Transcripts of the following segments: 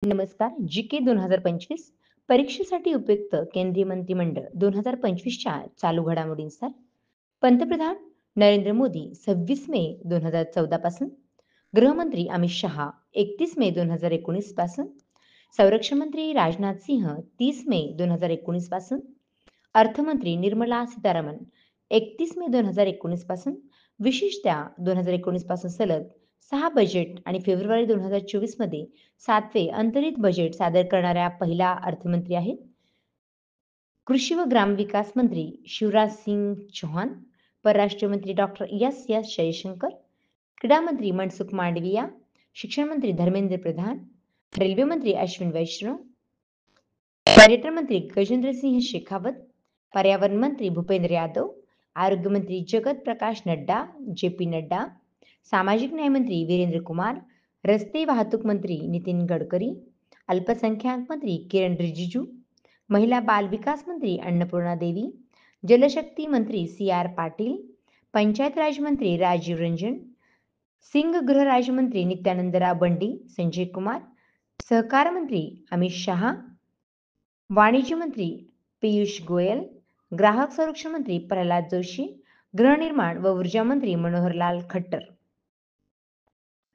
नमस्कार. जी.के. 2025 परीक्षेसाठी उपयुक्त केंद्रीय मंत्रिमंडळ 2025च्या चालू घडामोडींनुसार पंतप्रधान नरेंद्र मोदी 26 मे 2014 पासून, गृहमंत्री अमित शहा 31 मे 2019 पासून, संरक्षण मंत्री राजनाथ सिंह 30 मे 2019 पासून, अर्थमंत्री निर्मला सीतारामन 31 मे 2019 पासून, विशेषतः 2019 पासून सलग 6 बजेट आणि फेब्रुवारी 2024 मध्ये 7वे अंतरिम बजेट सादर करणाऱ्या पहिला अर्थमंत्री आहेत. कृषी व ग्रामविकास मंत्री शिवराज सिंग चौहान, परराष्ट्र मंत्री डॉक्टर एस एस जयशंकर, क्रीडा मंत्री मनसुख मांडविया, शिक्षण मंत्री धर्मेंद्र प्रधान, रेल्वे मंत्री अश्विन वैष्णव, पर्यटन मंत्री गजेंद्र सिंह शेखावत, पर्यावरण मंत्री भूपेंद्र यादव, आरोग्य मंत्री जगत प्रकाश नड्डा जेपी नड्डा, सामाजिक न्याय मंत्री वीरेंद्र कुमार, रस्ते वाहतूक मंत्री नितीन गडकरी, अल्पसंख्याक मंत्री किरण रिजिजू, महिला बाल विकास मंत्री अन्नपूर्णा देवी, जलशक्ती मंत्री सी आर पाटील, पंचायत राज मंत्री राजीव रंजन सिंग, गृह राज्यमंत्री नित्यानंदराव बंडी, संजय कुमार, सहकार मंत्री अमित शहा, वाणिज्य मंत्री पियुष गोयल, ग्राहक संरक्षण मंत्री प्रल्हाद जोशी, गृहनिर्माण व ऊर्जा मंत्री मनोहरलाल खट्टर.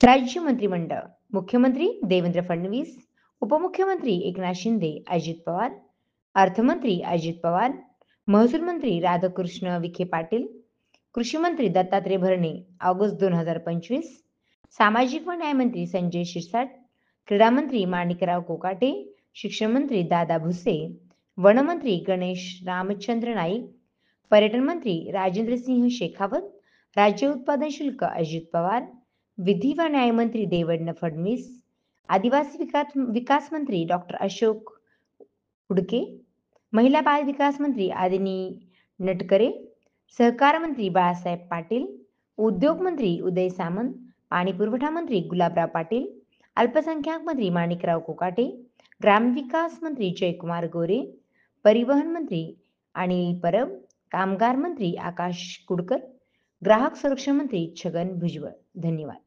राज्य मंत्रिमंडळ: मुख्यमंत्री देवेंद्र फडणवीस, उपमुख्यमंत्री एकनाथ शिंदे अजित पवार, अर्थमंत्री अजित पवार, महसूल मंत्री राधाकृष्ण विखे पाटील, कृषी मंत्री दत्तात्रय भरणे ऑगस्ट 2025, सामाजिक व न्याय मंत्री संजय शिरसाट, क्रीडा मंत्री माणिकराव कोकाटे, शिक्षण मंत्री दादा भुसे, वनमंत्री गणेश रामचंद्र नाईक, पर्यटन मंत्री राजेंद्र सिंह शेखावत, राज्य उत्पादन शुल्क अजित पवार, विधी व न्याय मंत्री देवेंद्र फडणवीस, आदिवासी विकास मंत्री डॉक्टर अशोक उडके, महिला बाल विकास मंत्री आदिनी नटकरे, सहकार मंत्री बाळासाहेब पाटील, उद्योग मंत्री उदय सामंत, पाणी पुरवठा मंत्री गुलाबराव पाटील, अल्पसंख्याक मंत्री माणिकराव कोकाटे, ग्रामविकास मंत्री जयकुमार गोरे, परिवहन मंत्री अनिल परब, कामगार मंत्री आकाश कुडकर, ग्राहक संरक्षण मंत्री छगन भुजबळ. धन्यवाद.